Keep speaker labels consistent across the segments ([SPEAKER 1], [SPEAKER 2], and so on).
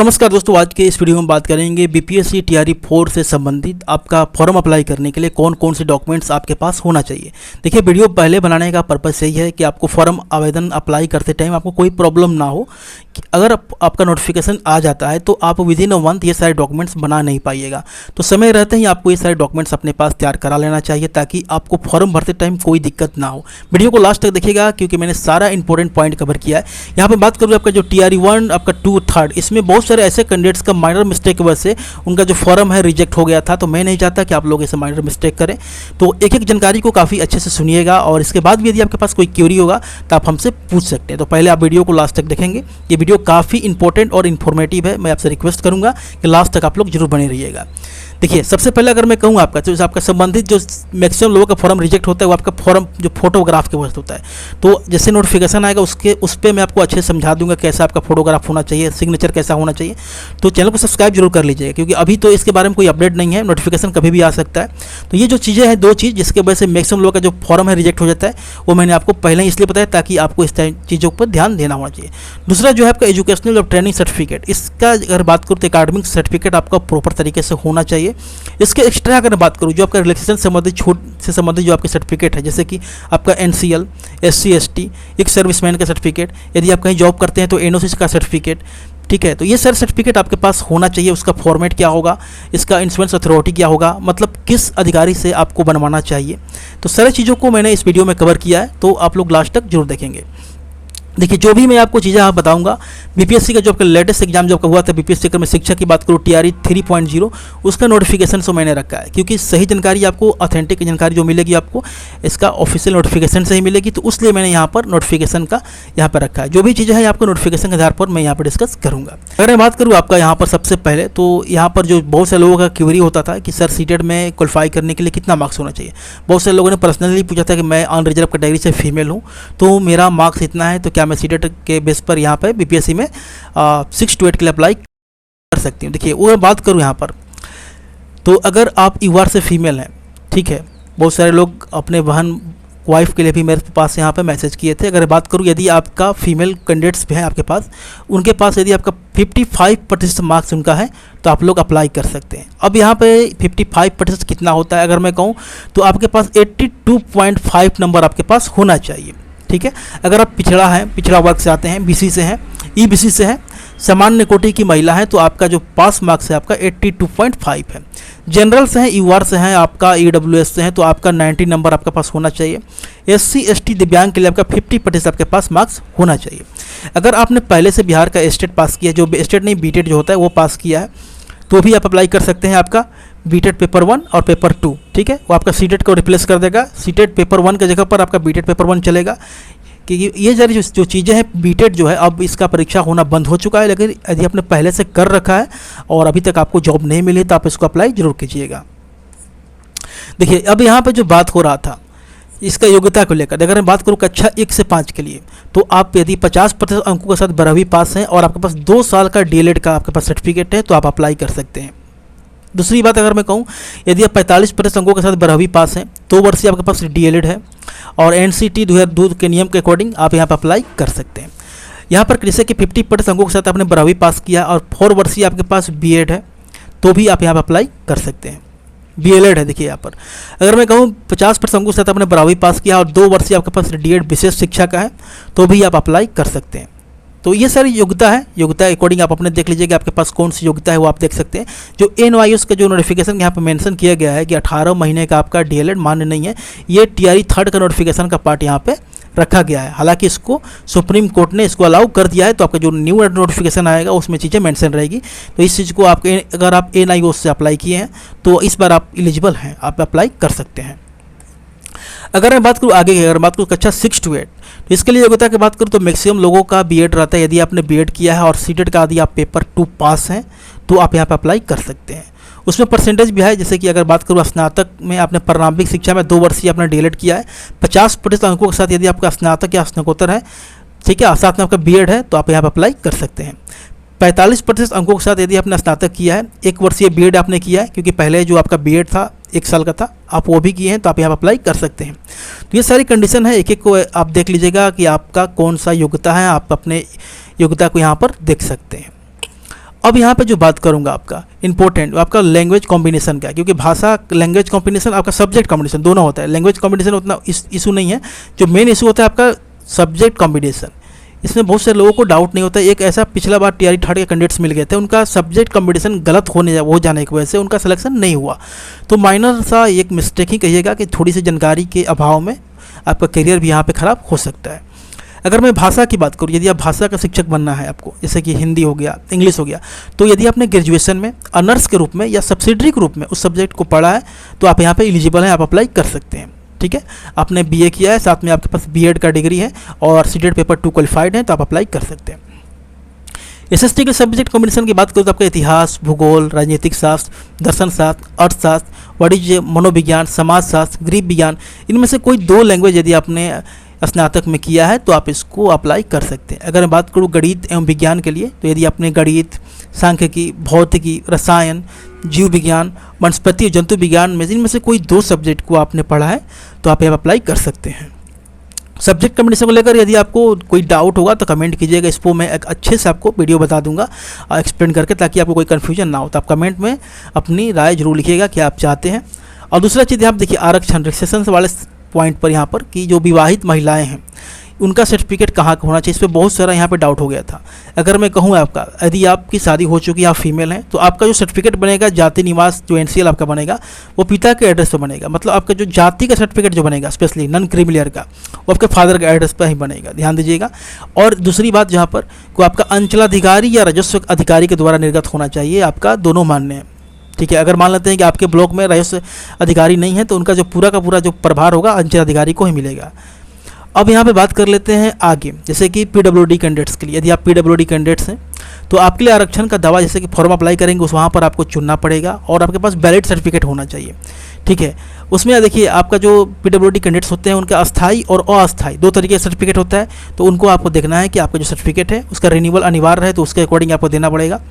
[SPEAKER 1] Hello नमस्कार दोस्तों, आज के इस वीडियो में बात करेंगे बीपीएससी टीआरई 4 से संबंधित आपका फॉर्म अप्लाई करने के लिए कौन कौन से डॉक्यूमेंट्स आपके पास होना चाहिए। देखिए, वीडियो पहले बनाने का पर्पस यही है कि आपको फॉर्म आवेदन अप्लाई करते टाइम आपको कोई प्रॉब्लम ना हो। अगर आपका नोटिफिकेशन आ जाता है तो आप विद इन अ मंथ ये सारे डॉक्यूमेंट्स बना नहीं पाइएगा, तो समय रहते ही आपको ये सारे डॉक्यूमेंट्स अपने पास तैयार करा लेना चाहिए ताकि आपको फॉर्म भरते टाइम कोई दिक्कत ना हो। वीडियो को लास्ट तक देखिएगा क्योंकि मैंने सारा इंपॉर्टेंट पॉइंट कवर किया है। यहाँ पर बात करूँ आपका जो टीआरई 1, आपका 2, 3, इसमें बहुत सारे ऐसे कैंडिडेट्स का माइनर मिस्टेक की वजह से उनका जो फॉर्म है रिजेक्ट हो गया था, तो मैं नहीं चाहता कि आप लोग ऐसे माइनर मिस्टेक करें। तो एक एक जानकारी को काफ़ी अच्छे से सुनिएगा और इसके बाद भी यदि आपके पास कोई क्वेरी होगा तो आप हमसे पूछ सकते हैं। तो पहले आप वीडियो को लास्ट तक देखेंगे। ये वीडियो काफ़ी इंपॉर्टेंट और इन्फॉर्मेटिव है। मैं आपसे रिक्वेस्ट करूंगा कि लास्ट तक आप लोग जरूर बने रहिएगा। देखिए, सबसे पहले अगर मैं कहूँ आपका तो आपका संबंधित जो मैक्सिमम लोगों का फॉर्म रिजेक्ट होता है वो आपका फॉर्म जो फोटोग्राफ के वजह होता है। तो जैसे नोटिफिकेशन आएगा उस पर मैं आपको अच्छे से समझा दूंगा कैसा आपका फोटोग्राफ होना चाहिए, सिग्नेचर कैसा होना चाहिए। तो चैनल को सब्सक्राइब जरूर कर लीजिएगा क्योंकि अभी तो इसके बारे में कोई अपडेट नहीं है, नोटिफिकेशन कभी भी आ सकता है। तो ये जो चीज़ें हैं, दो चीज़ जिसके वजह से मैक्सिमम लोगों का जो फॉर्म है रिजेक्ट हो जाता है, वो मैंने आपको पहले ही इसलिए बताया ताकि आपको इस चीज़ों पर ध्यान देना होना चाहिए। दूसरा जो है आपका एजुकेशनल और ट्रेनिंग सर्टिफिकेट, इसका अगर बात करूँ तो एकेडमिक सर्टिफिकेट आपका प्रॉपर तरीके से होना चाहिए। इसके एक्स्ट्रा अगर बात करूँ जो आपका रिलैक्सेशन संबंधित छूट से संबंधित जो आपके सर्टिफिकेट है, जैसे कि आपका एनसीएल, एससी एसटी, एक सर्विसमैन का सर्टिफिकेट, यदि आप कहीं जॉब करते हैं तो एनओसी का सर्टिफिकेट, ठीक है। तो ये सारे सर्टिफिकेट आपके पास होना चाहिए। उसका फॉर्मेट क्या होगा, इसका इंश्योरेंस अथॉरिटी क्या होगा, मतलब किस अधिकारी से आपको बनवाना चाहिए। तो सारी चीज़ों को मैंने इस वीडियो में कवर किया है, तो आप लोग लास्ट तक जरूर देखेंगे। देखिए, जो भी मैं आपको चीज़ें आप बताऊंगा, बीपीएससी का जो आपका लेटेस्ट एग्जाम जो आपका हुआ था बीपीएससी का, मैं शिक्षा की बात करूँ टीआरई 3.0, उसका नोटिफिकेशन तो मैंने रखा है क्योंकि सही जानकारी आपको, ऑथेंटिक जानकारी जो मिलेगी आपको इसका ऑफिशियल नोटिफिकेशन से ही मिलेगी। तो उसलिए मैंने यहाँ पर नोटिफिकेशन का यहाँ पर रखा है। जो भी चीज़ें हैं आपको नोटिफिकेशन के आधार पर मैं यहाँ पर डिस्कस करूँगा। अगर मैं बात करूँ आपका यहाँ पर सबसे पहले, तो यहाँ पर जो बहुत से लोगों का क्वेरी होता था कि सर सीटेट में क्वालिफाई करने के लिए कितना मार्क्स होना चाहिए। बहुत से लोगों ने पर्सनली पूछा था कि मैं अनरिजर्व कैटेगरी से फीमेल हूँ तो मेरा मार्क्स इतना है, तो क्या मैं सीटेट के बेस पर यहाँ पे बीपीएससी में 6 to 8 के लिए अप्लाई कर सकती हूँ। देखिए, वो मैं बात करूँ यहाँ पर, तो अगर आप यूआर से फीमेल हैं, ठीक है, बहुत सारे लोग अपने बहन वाइफ के लिए भी मेरे पास यहाँ पे मैसेज किए थे। अगर बात करूँ यदि आपका फीमेल कैंडिडेट्स भी हैं आपके पास, उनके पास यदि आपका 55% मार्क्स उनका है तो आप लोग अप्लाई कर सकते हैं। अब यहाँ पे 55% कितना होता है, अगर मैं कहूँ तो आपके पास 82.5 नंबर आपके पास होना चाहिए, ठीक है। अगर आप पिछड़ा वर्ग से आते हैं, बीसी से हैं, ईबीसी से हैं, सामान्य कोटि की महिला है, तो आपका जो पास मार्क्स है आपका 82.5 है। जनरल से हैं, यूआर से हैं, आपका ईडब्ल्यूएस से हैं, तो आपका 90 नंबर आपके पास होना चाहिए। एससी एसटी दिव्यांग के लिए आपका 50% आपके पास मार्क्स होना चाहिए। अगर आपने पहले से बिहार का स्टेट पास किया, जो स्टेट नहीं बीटेड जो होता है वो पास किया है, तो भी आप अप्लाई कर सकते हैं। आपका बीटेड पेपर 1 और पेपर 2, ठीक है, वो आपका सीटेट को रिप्लेस कर देगा। सीटेट पेपर 1 की जगह पर आपका बीटेड पेपर 1 चलेगा। क्योंकि ये सारी जो चीज़ें हैं, बीटेड जो है अब इसका परीक्षा होना बंद हो चुका है, लेकिन यदि आपने पहले से कर रखा है और अभी तक आपको जॉब नहीं मिली तो आप इसको अप्लाई जरूर कीजिएगा। देखिए, अब यहाँ पर जो बात हो रहा था इसका योग्यता को लेकर, अगर मैं बात करूँ कक्षा 1 से 5 के लिए, तो आप यदि 50% अंकों के साथ 12वीं पास हैं और आपके पास 2 साल का डीएलएड का आपके पास सर्टिफिकेट है तो आप अप्लाई कर सकते हैं। दूसरी बात अगर मैं कहूँ, यदि आप 45% अंकों के साथ 12वीं पास हैं, 2 वर्षीय आपके पास डीएलएड है और एनसीटी 2002 के नियम के अकॉर्डिंग आप यहाँ पर अप्लाई कर सकते हैं। यहाँ पर जैसे कि 50% अंकों के साथ आपने 12वीं पास किया और 4 वर्षीय आपके पास बीएड है, तो भी आप यहाँ पर अप्लाई कर सकते हैं। बीएलएड है, देखिए यहाँ पर अगर मैं कहूँ 50% अंकों के साथ आपने 12वीं पास किया और 2 वर्षीय आपके पास डीएड विशेष शिक्षा का है, तो भी आप अप्लाई कर सकते हैं। तो ये सारी योग्यता है, योग्यता अकॉर्डिंग आप अपने देख लीजिए कि आपके पास कौन सी योग्यता है, वो आप देख सकते हैं। जो एनवाईएस का जो नोटिफिकेशन यहाँ पे मेंशन किया गया है कि 18 महीने का आपका डीएलएड मान्य नहीं है, ये टीआरई 3 का नोटिफिकेशन का पार्ट यहाँ पे रखा गया है। हालांकि इसको सुप्रीम कोर्ट ने इसको अलाउ कर दिया है, तो आपका जो न्यू नोटिफिकेशन आएगा उसमें चीज़ें मेंशन रहेगी। तो इस चीज़ को आपके, अगर आप एनआईओ से अप्लाई किए हैं तो इस बार आप एलिजिबल हैं, आप अप्लाई कर सकते हैं। अगर मैं बात करूँ आगे की, अगर बात करूँ कक्षा 6 to 8, तो इसके लिए योग्यता की बात करूँ तो मैक्सिमम लोगों का बीएड रहता है। यदि आपने बीएड किया है और सीटेट का यदि आप पेपर 2 पास हैं तो आप यहाँ पर अप्लाई कर सकते हैं। उसमें परसेंटेज भी है, जैसे कि अगर बात करूँ स्नातक में आपने प्रारंभिक शिक्षा में 2 वर्षीय आपने डीएलएड किया है, 50% अंकों के साथ यदि आपका स्नातक या स्नातकोत्तर है, ठीक है, साथ में आपका बीएड है, तो आप यहाँ पर अप्लाई कर सकते हैं। 45% अंकों के साथ यदि आपने स्नातक किया है, 1 वर्षीय बीएड आपने किया है, क्योंकि पहले जो आपका बीएड था 1 साल का था, आप वो भी किए हैं, तो आप यहाँ अप्लाई कर सकते हैं। तो ये सारी कंडीशन है, एक एक को आप देख लीजिएगा कि आपका कौन सा योग्यता है, आप अपने योग्यता को यहाँ पर देख सकते हैं। अब यहाँ पे जो बात करूँगा आपका इंपॉर्टेंट आपका लैंग्वेज कॉम्बिनेशन का है, क्योंकि भाषा लैंग्वेज कॉम्बिनेशन आपका सब्जेक्ट कॉम्बिनेशन दोनों होता है। लैंग्वेज कॉम्बिनेशन उतना इशू नहीं है, जो मेन इशू होता है आपका सब्जेक्ट कॉम्बिनेशन। इसमें बहुत सारे लोगों को डाउट नहीं होता। एक ऐसा पिछला बार टीआरई थर्ड के कैंडिडेट्स मिल गए थे, उनका सब्जेक्ट कॉम्बिनेशन गलत हो जाने की वजह से उनका सिलेक्शन नहीं हुआ। तो माइनर सा एक मिस्टेक ही कहिएगा कि थोड़ी सी जानकारी के अभाव में आपका करियर भी यहाँ पे ख़राब हो सकता है। अगर मैं भाषा की बात करूँ, यदि आप भाषा का शिक्षक बनना है आपको, जैसे कि हिंदी हो गया, इंग्लिश हो गया, तो यदि आपने ग्रेजुएशन में ऑनर्स के रूप में या सब्सिडरी के रूप में उस सब्जेक्ट को पढ़ा है तो आप यहाँ पे एलिजिबल हैं, आप अप्लाई कर सकते हैं। ठीक है, आपने बीए किया है, साथ में आपके पास बीएड का डिग्री है और सीटेट पेपर 2 क्वालिफाइड है, तो आप अप्लाई कर सकते हैं। एसएसटी के सब्जेक्ट कॉम्बिनेशन की बात करूँ तो आपका इतिहास, भूगोल, राजनीतिक शास्त्र, दर्शन शास्त्र, अर्थशास्त्र, वाणिज्य, मनोविज्ञान, समाजशास्त्र, गृह विज्ञान, इनमें से कोई 2 लैंग्वेज यदि आपने स्नातक में किया है तो आप इसको अप्लाई कर सकते हैं। अगर मैं बात करूँ गणित एवं विज्ञान के लिए, तो यदि आपने गणित, सांख्यिकी, भौतिकी, रसायन, जीव विज्ञान, वनस्पति और जंतु विज्ञान में इनमें से कोई 2 सब्जेक्ट को आपने पढ़ा है तो आप यहाँ अप्लाई कर सकते हैं। सब्जेक्ट कॉम्बिनेशन को लेकर यदि आपको कोई डाउट होगा तो कमेंट कीजिएगा, इसको मैं एक अच्छे से आपको वीडियो बता दूंगा एक्सप्लेन करके, ताकि आपको कोई कन्फ्यूजन ना हो। तो आप कमेंट में अपनी राय जरूर लिखिएगा कि आप चाहते हैं। और दूसरा चीज़ आप देखिए आरक्षण रिसेशन वाले पॉइंट पर यहाँ पर कि जो विवाहित महिलाएं हैं उनका सर्टिफिकेट कहाँ का होना चाहिए, इस पर बहुत सारा यहाँ पे डाउट हो गया था। अगर मैं कहूँ आपका यदि आपकी शादी हो चुकी है, आप फीमेल हैं, तो आपका जो सर्टिफिकेट बनेगा जाति निवास जो एनसीएल आपका बनेगा वो पिता के एड्रेस पर बनेगा। मतलब आपका जो जाति का सर्टिफिकेट जो बनेगा स्पेशली नॉन क्रीमिलियर का, वो आपके फादर के एड्रेस पर ही बनेगा, ध्यान दीजिएगा। और दूसरी बात जहाँ पर को आपका अंचलाधिकारी या राजस्व अधिकारी के द्वारा निर्गत होना चाहिए, आपका दोनों मान्य है। ठीक है, अगर मान लेते हैं कि आपके ब्लॉक में राजस्व अधिकारी नहीं है तो उनका जो पूरा का पूरा जो प्रभार होगा अंचल अधिकारी को ही मिलेगा। अब यहाँ पे बात कर लेते हैं आगे, जैसे कि पीडब्ल्यूडी कैंडिडेट्स के लिए। यदि आप पीडब्ल्यूडी कैंडिडेट्स हैं तो आपके लिए आरक्षण का दावा, जैसे कि फॉर्म अप्लाई करेंगे उस वहाँ पर आपको चुनना पड़ेगा और आपके पास वैलिड सर्टिफिकेट होना चाहिए। ठीक है, उसमें देखिए आपका जो पीडब्ल्यूडी कैंडिडेट्स होते हैं उनका अस्थाई और अस्थाई 2 तरीके का सर्टिफिकेट होता है, तो उनको आपको देखना है कि आपका जो सर्टिफिकेट है उसका रिन्यूअल अनिवार्य है, तो उसके अकॉर्डिंग आपको देना पड़ेगा।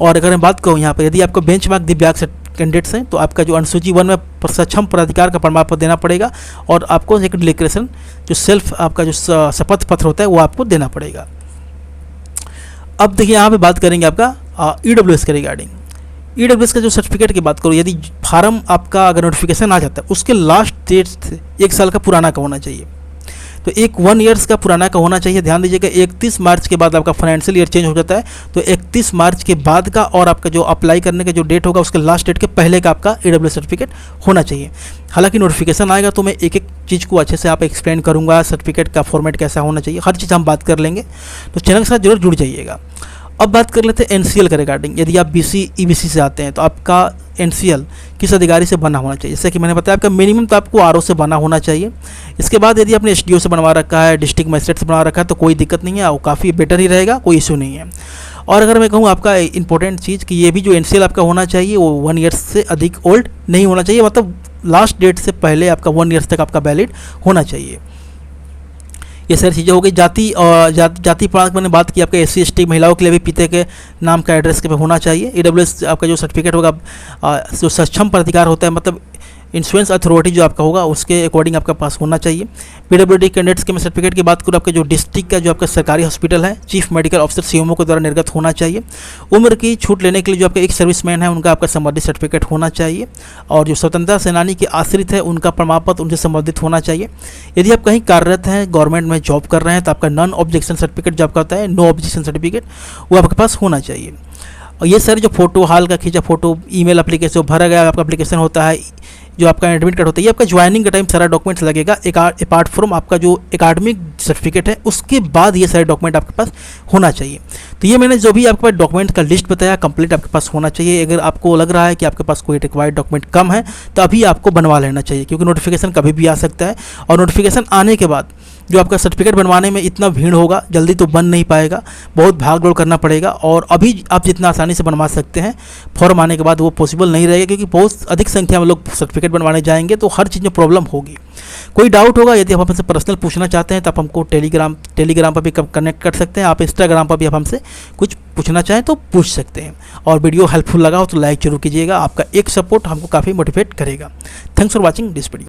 [SPEAKER 1] और अगर मैं बात करूँ यहाँ पर, यदि आपको बेंचमार्क दिव्यांग कैंडिडेट्स हैं तो आपका जो अनुसूची 1 में सक्षम पदाधिकार का प्रमाण पत्र देना पड़ेगा और आपको एक डिक्लेरेशन जो सेल्फ आपका जो शपथ पत्र होता है वो आपको देना पड़ेगा। अब देखिए यहाँ पे बात करेंगे आपका ईडब्ल्यूएस के रिगार्डिंग। ईडब्ल्यूएस का जो सर्टिफिकेट की बात करूँ, यदि फार्म आपका अगर नोटिफिकेशन आ जाता है उसके लास्ट डेट से 1 साल का पुराना का होना चाहिए, तो 1 ईयर्स का पुराना का होना चाहिए। ध्यान दीजिएगा 31 मार्च के बाद आपका फाइनेंशियल ईयर चेंज हो जाता है, तो 31 मार्च के बाद का और आपका जो अप्लाई करने का जो डेट होगा उसके लास्ट डेट के पहले का आपका ईडब्ल्यूएस सर्टिफिकेट होना चाहिए। हालांकि नोटिफिकेशन आएगा तो मैं एक एक चीज़ को अच्छे से आप एक्सप्लेन करूँगा, सर्टिफिकेट का फॉर्मेट कैसा होना चाहिए, हर चीज़ हम बात कर लेंगे, तो चैनल के साथ जरूर जुड़ जाइएगा। अब बात कर लेते हैं एनसीएल के रिगार्डिंग। यदि आप बीसी ईबीसी से आते हैं तो आपका एनसीएल किस अधिकारी से बना होना चाहिए, जैसे कि मैंने बताया आपका मिनिमम तो आपको आरओ से बना होना चाहिए। इसके बाद यदि आपने एसडीओ से बनवा रखा है, डिस्ट्रिक्ट मजिस्ट्रेट से बनवा रखा है तो कोई दिक्कत नहीं है, वो काफ़ी बेटर ही रहेगा, कोई इशू नहीं है। और अगर मैं कहूँ आपका इंपॉर्टेंट चीज़ कि ये भी जो एनसीएल आपका होना चाहिए वो 1 ईयर्स से अधिक ओल्ड नहीं होना चाहिए, मतलब लास्ट डेट से पहले आपका 1 ईयर्स तक आपका वैलिड होना चाहिए। ये सारी चीज़ें हो गई। जाति और जाति प्रमाण मैंने बात की, आपका एससी एसटी महिलाओं के लिए भी पिता के नाम का एड्रेस के पे होना चाहिए। ईडब्ल्यूएस आपका जो सर्टिफिकेट होगा जो सक्षम प्राधिकार होता है, मतलब इंश्योरेंस अथॉरिटी जो आपका होगा उसके अकॉर्डिंग आपका पास होना चाहिए। पीडब्ल्यूडी कैंडिडेट्स के मैं सर्टिफिकेट की बात करूँ, आपके जो डिस्ट्रिक्ट का जो आपका सरकारी हॉस्पिटल है चीफ मेडिकल ऑफिसर सीएमओ के द्वारा निर्गत होना चाहिए। उम्र की छूट लेने के लिए जो आपका एक सर्विसमैन है उनका आपका संबंधित सर्टिफिकेट होना चाहिए। और जो स्वतंत्रता सेनानी के आश्रित है उनका प्रमाण पत्र उनसे संबंधित होना चाहिए। यदि आप कहीं कार्यरत हैं, गवर्नमेंट में जॉब कर रहे हैं, तो आपका नॉन ऑब्जेक्शन सर्टिफिकेट जो आपका होता है, नो ऑब्जेक्शन सर्टिफिकेट, वो आपके पास होना चाहिए। और ये सारे जो फोटो, हाल का खींचा फोटो, ईमेल एप्लीकेशन भरा गया आपका एप्लीकेशन होता है, जो आपका एडमिट कार्ड होता है, ये आपका ज्वाइनिंग के टाइम सारा डॉक्यूमेंट्स लगेगा। अपार्ट फ्रॉम आपका जो एकेडमिक सर्टिफिकेट है उसके बाद ये सारे डॉक्यूमेंट आपके पास होना चाहिए। तो ये मैंने जो भी आपके पास डॉक्यूमेंट का लिस्ट बताया कंप्लीट आपके पास होना चाहिए। अगर आपको लग रहा है कि आपके पास कोई रिक्वायर्ड डॉक्यूमेंट कम है तो अभी आपको बनवा लेना चाहिए, क्योंकि नोटिफिकेशन कभी भी आ सकता है। और नोटिफिकेशन आने के बाद जो आपका सर्टिफिकेट बनवाने में इतना भीड़ होगा, जल्दी तो बन नहीं पाएगा, बहुत भाग दौड़ करना पड़ेगा। और अभी आप जितना आसानी से बनवा सकते हैं फॉर्म आने के बाद वो पॉसिबल नहीं रहेगा, क्योंकि बहुत अधिक संख्या में लोग सर्टिफिकेट बनवाने जाएंगे तो हर चीज़ में प्रॉब्लम होगी। कोई डाउट होगा, यदि आप हमसे पर्सनल पूछना चाहते हैं तो आप हमको टेलीग्राम पर भी कनेक्ट कर सकते हैं। आप इंस्टाग्राम पर भी आप हमसे कुछ पूछना चाहें तो पूछ सकते हैं। और वीडियो हेल्पफुल लगा हो तो लाइक जरूर कीजिएगा, आपका एक सपोर्ट हमको काफ़ी मोटिवेट करेगा। Thanks for watching this video.